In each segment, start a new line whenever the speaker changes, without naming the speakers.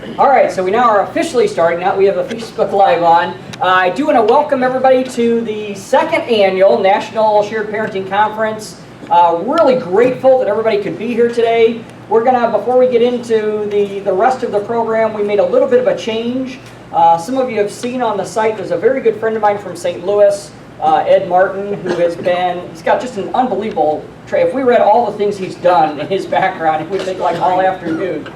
All right, so we now are officially starting. Now we have a Facebook Live on. I do want to welcome everybody to the second annual National Shared Parenting Conference. Really grateful that everybody could be here today. We're going to, before we get into the rest of the program, we made a little bit of a change. Some of you have seen on the site, there's a very good friend of mine from St. Louis, Ed Martin, who he's got just an unbelievable trait. If we read all the things he's done in his background, it would take like all afternoon.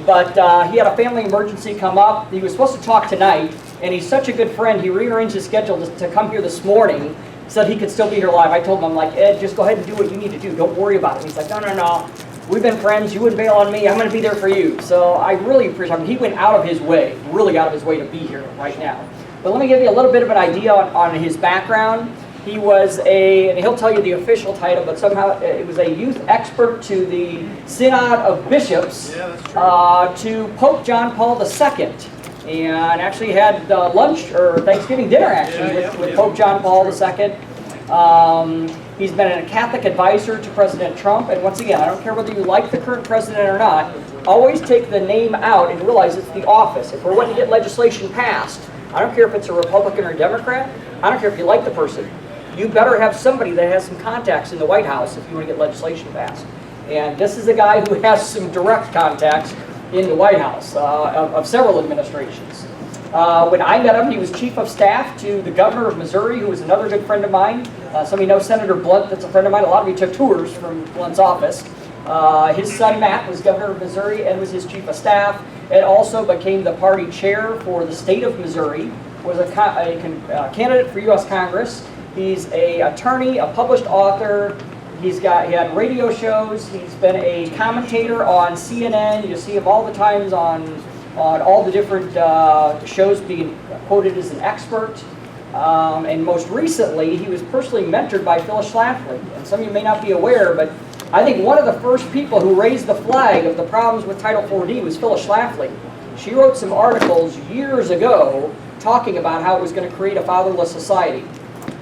But he had a family emergency come up. He was supposed to talk tonight, and he's such a good friend, he rearranged his schedule to come here this morning so that he could still be here live. I told him, I'm like, Ed, just go ahead and do what you need to do. Don't worry about it. He's like, no. We've been friends. You wouldn't bail on me. I'm going to be there for you. So I really appreciate him. He went out of his way, really out of his way to be here right now. But let me give you a little bit of an idea on his background. He was and he'll tell you the official title, but somehow it was a youth expert to the Synod of Bishops, to Pope John Paul II, and actually had lunch or Thanksgiving dinner with Pope John Paul II. He's been a Catholic advisor to President Trump, and once again, I don't care whether you like the current president or not, always take the name out and realize it's the office. If we're wanting to get legislation passed, I don't care if it's a Republican or Democrat, I don't care if you like the person. You better have somebody that has some contacts in the White House if you want to get legislation passed. And this is a guy who has some direct contacts in the White House of several administrations. When I met him, he was chief of staff to the governor of Missouri, who was another good friend of mine. Some of you know Senator Blunt, that's a friend of mine. A lot of you took tours from Blunt's office. His son Matt was governor of Missouri and was his chief of staff, and also became the party chair for the state of Missouri, was a candidate for U.S. Congress. He's an attorney, a published author. He had radio shows. He's been a commentator on CNN. You see him all the times on all the different shows being quoted as an expert. And most recently, he was personally mentored by Phyllis Schlafly. And some of you may not be aware, but I think one of the first people who raised the flag of the problems with Title 4D was Phyllis Schlafly. She wrote some articles years ago talking about how it was going to create a fatherless society.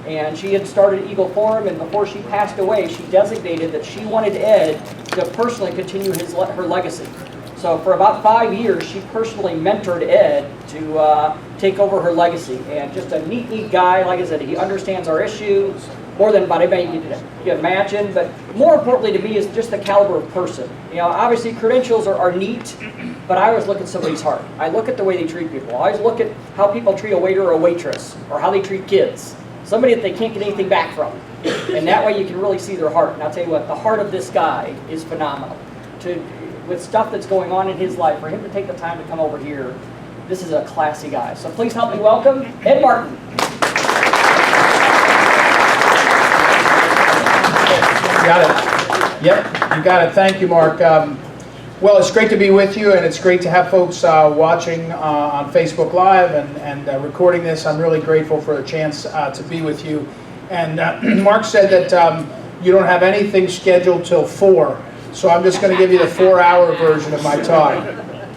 And she had started Eagle Forum, and before she passed away, she designated that she wanted Ed to personally continue her legacy. So for about 5 years, she personally mentored Ed to take over her legacy. And just a neat guy. Like I said, he understands our issue more than about anybody you can imagine. But more importantly to me is just the caliber of person. You know, obviously credentials are neat, but I always look at somebody's heart. I look at the way they treat people. I always look at how people treat a waiter or a waitress, or how they treat kids. Somebody that they can't get anything back from. And that way you can really see their heart. And I'll tell you what, the heart of this guy is phenomenal. With stuff that's going on in his life, for him to take the time to come over here, this is a classy guy. So please help me welcome Ed Martin.
You got it. Yep, you got it. Thank you, Mark. Well, it's great to be with you, and it's great to have folks watching on Facebook Live and recording this. I'm really grateful for the chance to be with you. And Mark said that you don't have anything scheduled till 4, so I'm just going to give you the 4-hour version of my talk.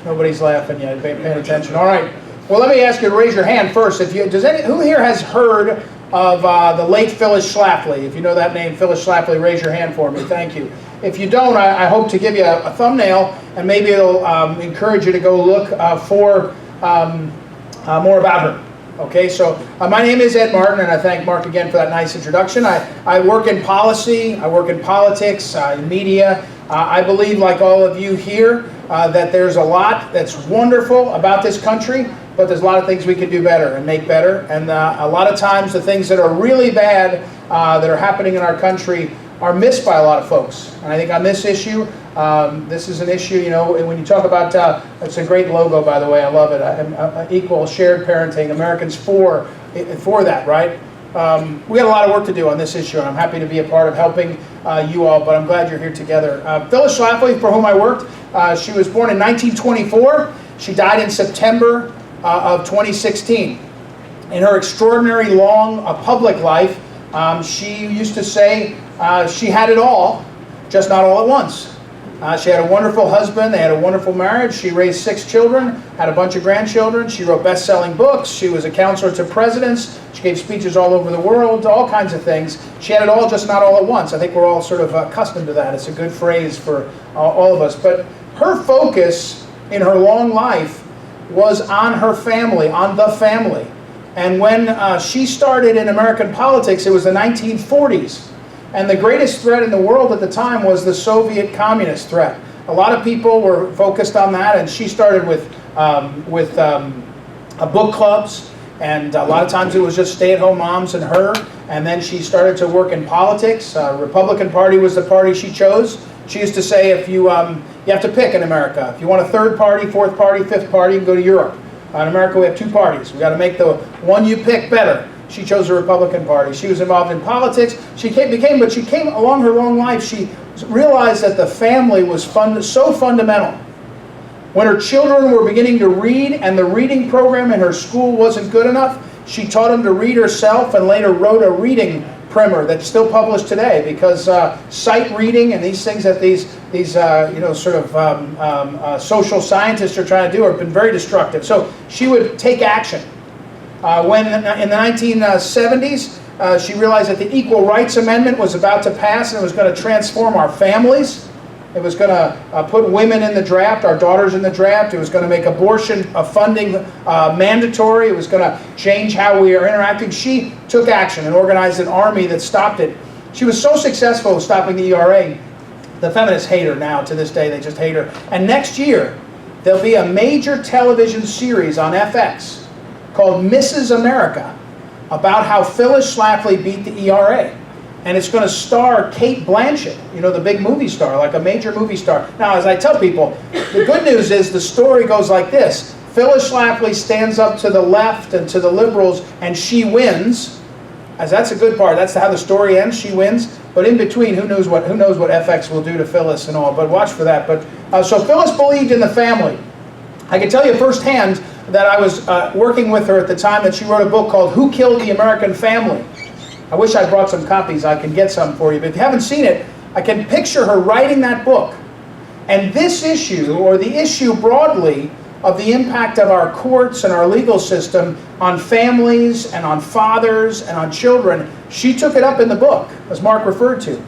Nobody's laughing yet, paying attention. All right. Well, let me ask you to raise your hand first. Who here has heard of the late Phyllis Schlafly? If you know that name, Phyllis Schlafly, raise your hand for me. Thank you. If you don't, I hope to give you a thumbnail, and maybe it'll encourage you to go look for more about her. Okay, so my name is Ed Martin, and I thank Mark again for that nice introduction. I work in policy, I work in politics, in media. I believe, like all of you here, that there's a lot that's wonderful about this country, but there's a lot of things we could do better and make better. And a lot of times the things that are really bad that are happening in our country are missed by a lot of folks. And I think on this issue, this is an issue, you know, when you talk about, it's a great logo, by the way, I love it, equal shared parenting, Americans for that, right? We got a lot of work to do on this issue, and I'm happy to be a part of helping you all, but I'm glad you're here together. Phyllis Schlafly, for whom I worked, she was born in 1924. She died in September of 2016. In her extraordinary long public life, she used to say she had it all, just not all at once. She had a wonderful husband, they had a wonderful marriage, she raised 6 children, had a bunch of grandchildren, she wrote best-selling books, she was a counselor to presidents, she gave speeches all over the world, all kinds of things. She had it all, just not all at once. I think we're all sort of accustomed to that. It's a good phrase for all of us. But her focus in her long life was on her family, on the family. And when she started in American politics, it was the 1940s. And the greatest threat in the world at the time was the Soviet communist threat. A lot of people were focused on that, and she started with book clubs, and a lot of times it was just stay-at-home moms and her. And then she started to work in politics. Republican Party was the party she chose. She used to say, if you have to pick in America. If you want a third party, fourth party, fifth party, you can go to Europe. In America, we have two parties. We've got to make the one you pick better. She chose the Republican Party. She was involved in politics. But she came along her long life. She realized that the family was so fundamental. When her children were beginning to read and the reading program in her school wasn't good enough, she taught them to read herself and later wrote a reading primer that's still published today, because sight reading and these things that these social scientists are trying to do have been very destructive. So she would take action. When in the 1970s, she realized that the Equal Rights Amendment was about to pass, and it was going to transform our families. It was going to put women in the draft, our daughters in the draft. It was going to make abortion funding mandatory. It was going to change how we are interacting. She took action and organized an army that stopped it. She was so successful with stopping the ERA, the feminists hate her now. To this day, they just hate her. And next year, there'll be a major television series on FX called Mrs. America about how Phyllis Schlafly beat the ERA. And it's going to star Cate Blanchett, the big movie star, like a major movie star. Now, as I tell people, the good news is the story goes like this. Phyllis Schlafly stands up to the left and to the liberals, and she wins. As that's a good part. That's how the story ends. She wins. But in between, who knows what FX will do to Phyllis and all. But watch for that. But so Phyllis believed in the family. I can tell you firsthand that I was working with her at the time that she wrote a book called Who Killed the American Family? I wish I brought some copies. I can get some for you. But if you haven't seen it, I can picture her writing that book. And this issue, or the issue broadly, of the impact of our courts and our legal system on families and on fathers and on children, she took it up in the book, as Mark referred to.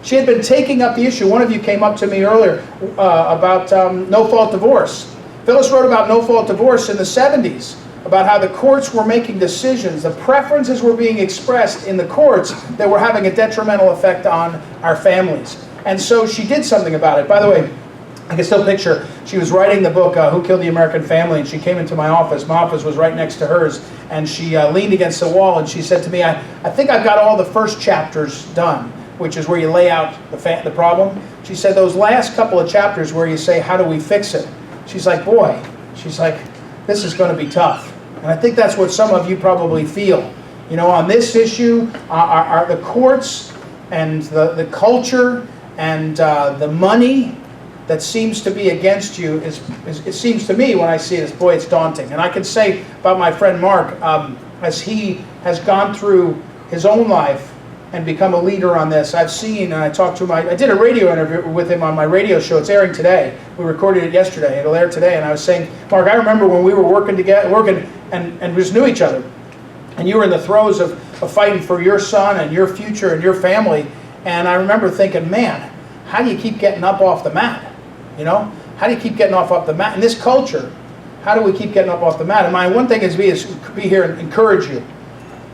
She had been taking up the issue. One of you came up to me earlier about no-fault divorce. Phyllis wrote about no-fault divorce in the 70s. About how the courts were making decisions, the preferences were being expressed in the courts that were having a detrimental effect on our families. And so she did something about it. By the way, I can still picture, she was writing the book, Who Killed the American Family, and she came into my office. My office was right next to hers, and she leaned against the wall, and she said to me, I think I've got all the first chapters done, which is where you lay out the problem. She said, those last couple of chapters where you say, how do we fix it? She's like, boy, this is going to be tough. And I think that's what some of you probably feel. On this issue, the courts and the culture and the money that seems to be against you, it seems to me when I see this, boy, it's daunting. And I can say about my friend Mark, as he has gone through his own life and become a leader on this, I've seen, and I talked to him, I did a radio interview with him on my radio show. It's airing today. We recorded it yesterday. It'll air today. And I was saying, Mark, I remember when we were working and we just knew each other. And you were in the throes of fighting for your son and your future and your family. And I remember thinking, man, how do you keep getting up off the mat? How do you keep getting off the mat? In this culture, how do we keep getting up off the mat? And my one thing is be here and encourage you.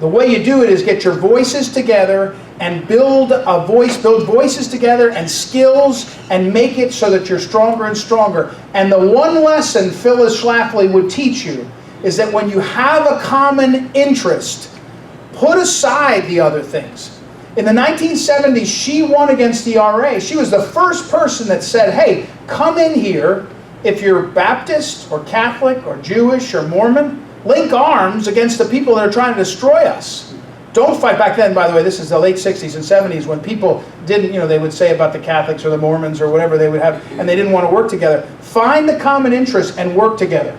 The way you do it is get your voices together and build voices together and skills and make it so that you're stronger and stronger. And the one lesson Phyllis Schlafly would teach you is that when you have a common interest, put aside the other things. In the 1970s, she won against the ERA. She was the first person that said, hey, come in here if you're Baptist or Catholic or Jewish or Mormon. Link arms against the people that are trying to destroy us. Don't fight. Back then, by the way, this is the late 60s and 70s when people didn't, they would say about the Catholics or the Mormons or whatever they would have, and they didn't want to work together. Find the common interests and work together.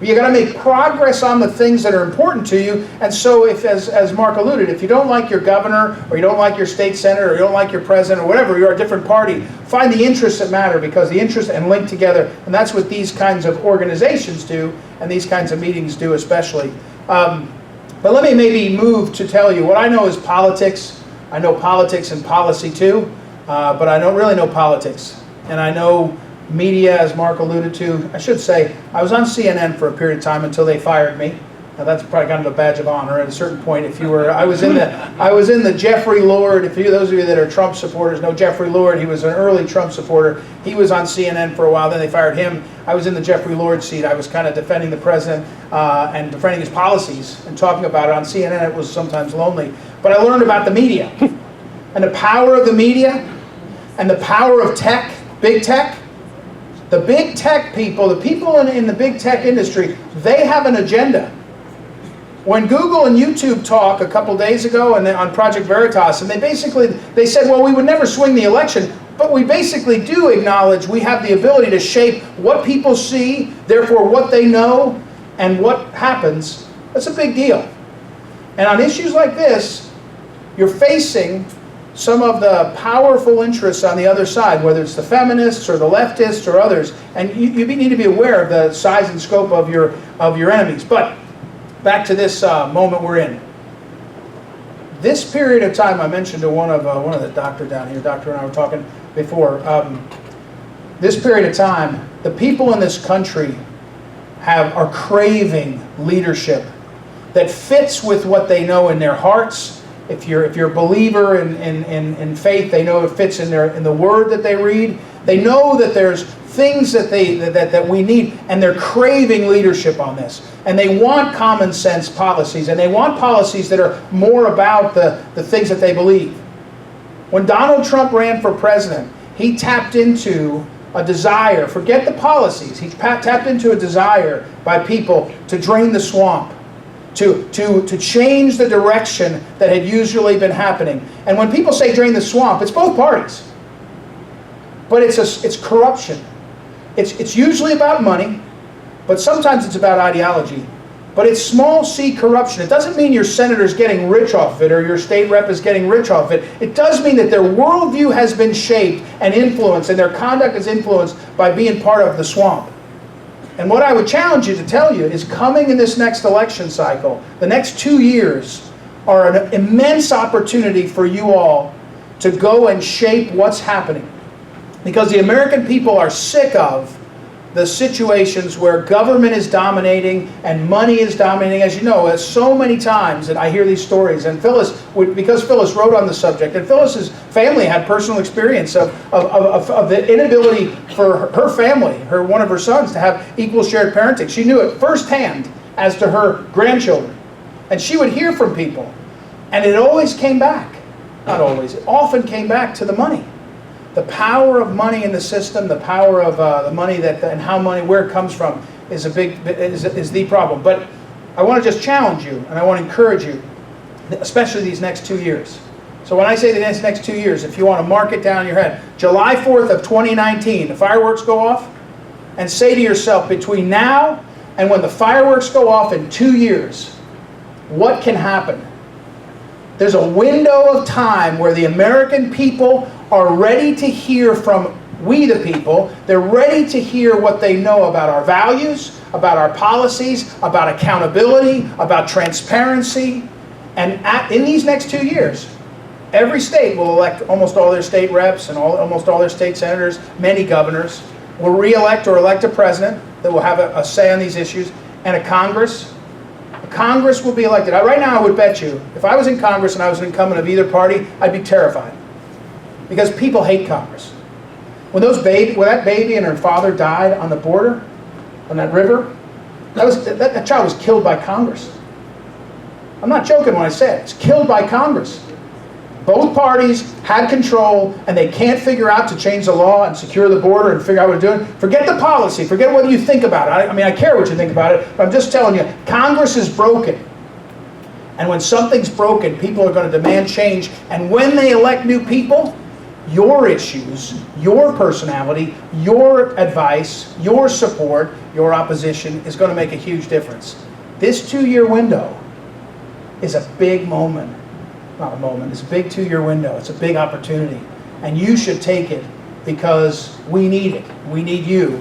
You got to make progress on the things that are important to you. And so, if, as Mark alluded, if you don't like your governor, or you don't like your state senator, or you don't like your president, or whatever, you're a different party, find the interests that matter, because the interests and link together. And that's what these kinds of organizations do, and these kinds of meetings do especially. But let me maybe move to tell you what I know is politics. I know politics and policy too, but I don't really know politics. And I know media, as Mark alluded to. I should say, I was on CNN for a period of time until they fired me. Now that's probably kind of a badge of honor at a certain point. If you were, I was in the Jeffrey Lord. Those of you that are Trump supporters know Jeffrey Lord. He was an early Trump supporter. He was on CNN for a while. Then they fired him. I was in the Jeffrey Lord seat. I was kind of defending the president and defending his policies and talking about it on CNN. It was sometimes lonely, but I learned about the media and the power of the media and the power of tech, big tech. The big tech people, the people in the big tech industry, they have an agenda. When Google and YouTube talk a couple days ago and on Project Veritas, and they said, well, we would never swing the election, but we basically do acknowledge we have the ability to shape what people see, therefore what they know, and what happens. That's a big deal. And on issues like this, you're facing some of the powerful interests on the other side, whether it's the feminists or the leftists or others, and you need to be aware of the size and scope of your enemies. But back to this moment we're in. This period of time, I mentioned to one of the doctor down here, doctor and I were talking before. This period of time, the people in this country are craving leadership that fits with what they know in their hearts. If you're a believer in faith, they know it fits in the word that they read. They know that there's things that we need, and they're craving leadership on this. And they want common sense policies, and they want policies that are more about the things that they believe. When Donald Trump ran for president, he tapped into a desire, forget the policies, he tapped into a desire by people to drain the swamp, to change the direction that had usually been happening. And when people say drain the swamp, it's both parties. But it's corruption. It's usually about money, but sometimes it's about ideology. But it's small c corruption. It doesn't mean your senator's getting rich off it or your state rep is getting rich off it. It does mean that their worldview has been shaped and influenced, and their conduct is influenced by being part of the swamp. And what I would challenge you to tell you is, coming in this next election cycle, the next 2 years are an immense opportunity for you all to go and shape what's happening. Because the American people are sick of the situations where government is dominating and money is dominating. As you know, so many times that I hear these stories, and because Phyllis wrote on the subject, and Phyllis's family had personal experience of the inability for her family, one of her sons, to have equal shared parenting. She knew it firsthand as to her grandchildren. And she would hear from people, and it always came back. Not always, it often came back to the money. The power of money in the system, the power of the money and how money, where it comes from, is the problem. But I want to just challenge you, and I want to encourage you, especially these next 2 years. So when I say the next 2 years, if you want to mark it down in your head, July 4th of 2019, the fireworks go off, and say to yourself, between now and when the fireworks go off in 2 years, what can happen? There's a window of time where the American people are ready to hear from we the people. They're ready to hear what they know about our values, about our policies, about accountability, about transparency. And in these next 2 years, every state will elect almost all their state reps and almost all their state senators, many governors, will re-elect or elect a president that will have a say on these issues, and a Congress. Congress will be elected. Right now, I would bet you, if I was in Congress and I was an incumbent of either party, I'd be terrified. Because people hate Congress. When that baby and her father died on the border, on that river, that child was killed by Congress. I'm not joking when I say it. It's killed by Congress. Both parties had control, and they can't figure out to change the law and secure the border and figure out what they're doing. Forget the policy. Forget what you think about it. I care what you think about it, but I'm just telling you, Congress is broken. And when something's broken, people are going to demand change. And when they elect new people, your issues, your personality, your advice, your support, your opposition is going to make a huge difference. This 2-year window is a big moment. Not a moment, it's a big 2-year window. It's a big opportunity. And you should take it, because we need it. We need you.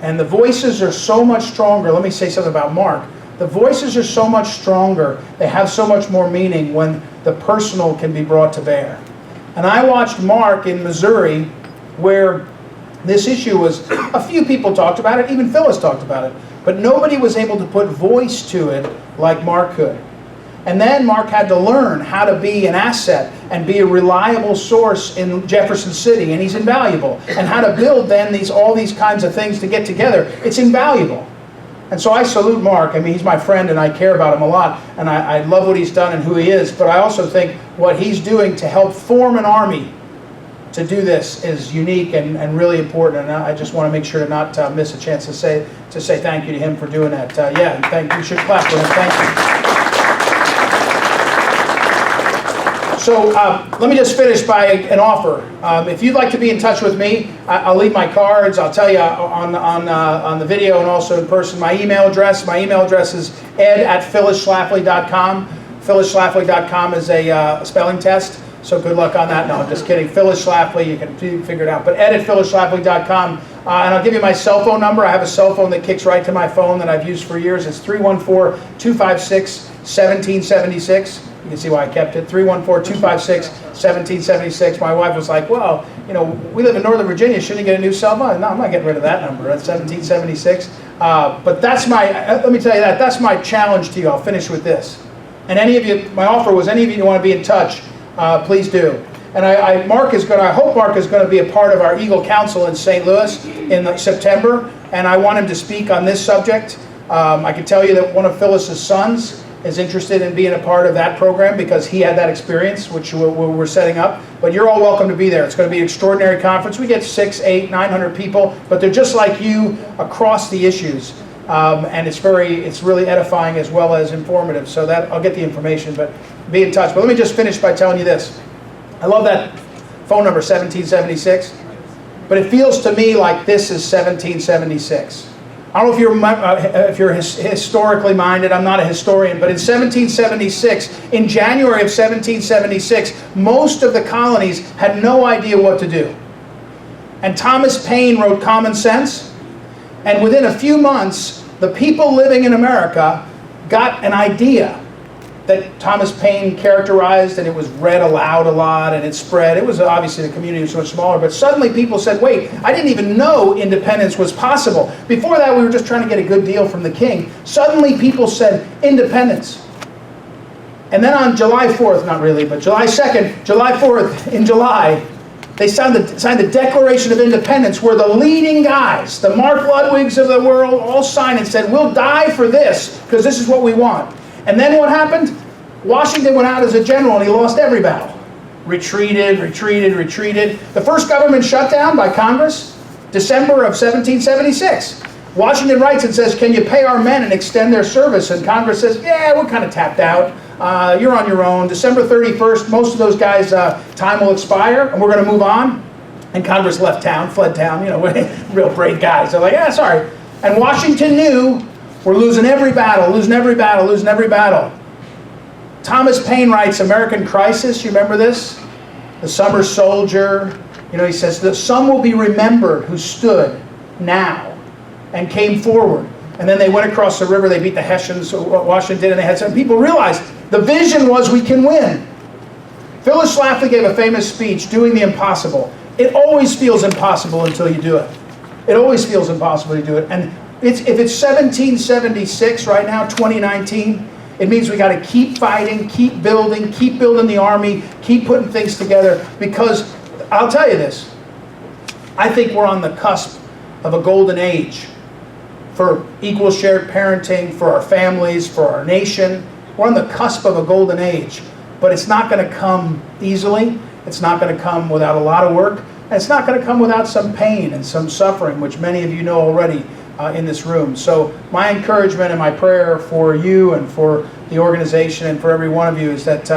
And the voices are so much stronger. Let me say something about Mark. The voices are so much stronger. They have so much more meaning when the personal can be brought to bear. And I watched Mark in Missouri, where This issue was, a few people talked about it, even Phyllis talked about it, but nobody was able to put voice to it like Mark could. And then Mark had to learn how to be an asset and be a reliable source in Jefferson City, and he's invaluable. And how to build then all these kinds of things to get together, it's invaluable. And so I salute Mark. I mean, he's my friend and I care about him a lot, and I love what he's done and who he is, but I also think what he's doing to help form an army to do this is unique and really important, and I just want to make sure to not miss a chance to say thank you to him for doing that. You should clap for him. Thank you. So let me just finish by an offer. If you'd like to be in touch with me, I'll leave my cards. I'll tell you on the video and also in person my email address. My email address is ed@phyllisschlafly.com. phyllisschlafly.com is a spelling test, so good luck on that. No, I'm just kidding. Phyllis Schlafly, you can figure it out. But ed@phyllisschlafly.com. And I'll give you my cell phone number. I have a cell phone that kicks right to my phone that I've used for years. It's 314-256-1776. You can see why I kept it. 314-256-1776. My wife was like, well, you know, we live in Northern Virginia. Shouldn't you get a new cell phone? No, I'm not getting rid of that number. That's 1776. But that's let me tell you that's my challenge to you. I'll finish with this. And any of you, my offer was any of you who want to be in touch, please do. And I hope Mark is going to be a part of our Eagle Council in St. Louis in September. And I want him to speak on this subject. I can tell you that one of Phyllis's sons is interested in being a part of that program because he had that experience, which we're setting up. But you're all welcome to be there. It's going to be an extraordinary conference. We get 600, 800, 900 people, but they're just like you across the issues. And it's really edifying as well as informative. So that I'll get the information, but be in touch. But let me just finish by telling you this. I love that phone number, 1776. But it feels to me like this is 1776. I don't know if you're historically minded. I'm not a historian, but in 1776, in January of 1776, most of the colonies had no idea what to do. And Thomas Paine wrote Common Sense, and within a few months, the people living in America got an idea that Thomas Paine characterized, and it was read aloud a lot, and it spread. It was obviously the community was much smaller, but suddenly people said, wait, I didn't even know independence was possible. Before that, we were just trying to get a good deal from the king. Suddenly people said, independence. And then on July 4th, not really, but July 2nd, July 4th, in July, they signed the Declaration of Independence, where the leading guys, the Mark Ludwigs of the world, all signed and said, we'll die for this, because this is what we want. And then what happened? Washington went out as a general and he lost every battle. Retreated, retreated, retreated. The first government shutdown by Congress, December of 1776. Washington writes and says, can you pay our men and extend their service? And Congress says, yeah, we're kind of tapped out. You're on your own. December 31st, most of those guys' time will expire and we're going to move on. And Congress left town, fled town, you know, real brave guys. They're like, yeah, sorry. And Washington knew we're losing every battle, losing every battle, losing every battle. Thomas Paine writes American Crisis. You remember this? The Summer Soldier. You know, he says that some will be remembered who stood now and came forward. And then they went across the river. They beat the Hessians, Washington, and they had some people realize the vision was we can win. Phyllis Schlafly gave a famous speech, doing the impossible. It always feels impossible until you do it. It always feels impossible to do it. And if it's 1776 right now, 2019, it means we got to keep fighting, keep building the army, keep putting things together. Because I'll tell you this, I think we're on the cusp of a golden age for equal shared parenting, for our families, for our nation. We're on the cusp of a golden age, but it's not going to come easily. It's not going to come without a lot of work, and it's not going to come without some pain and some suffering, which many of you know already in this room. So my encouragement and my prayer for you and for the organization and for every one of you is that,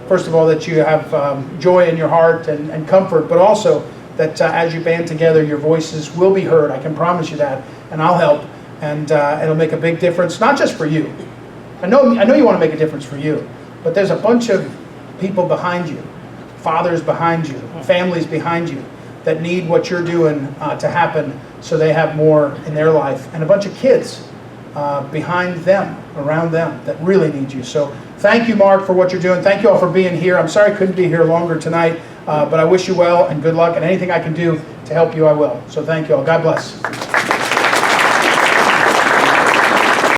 first of all, that you have joy in your heart and comfort, but also that as you band together, your voices will be heard. I can promise you that, and I'll help, and it'll make a big difference, not just for you. I know you want to make a difference for you, but there's a bunch of people behind you, fathers behind you, families behind you, that need what you're doing to happen so they have more in their life, and a bunch of kids behind them, around them, that really need you. So thank you, Mark, for what you're doing. Thank you all for being here. I'm sorry I couldn't be here longer tonight, but I wish you well and good luck, and anything I can do to help you, I will. So thank you all. God bless.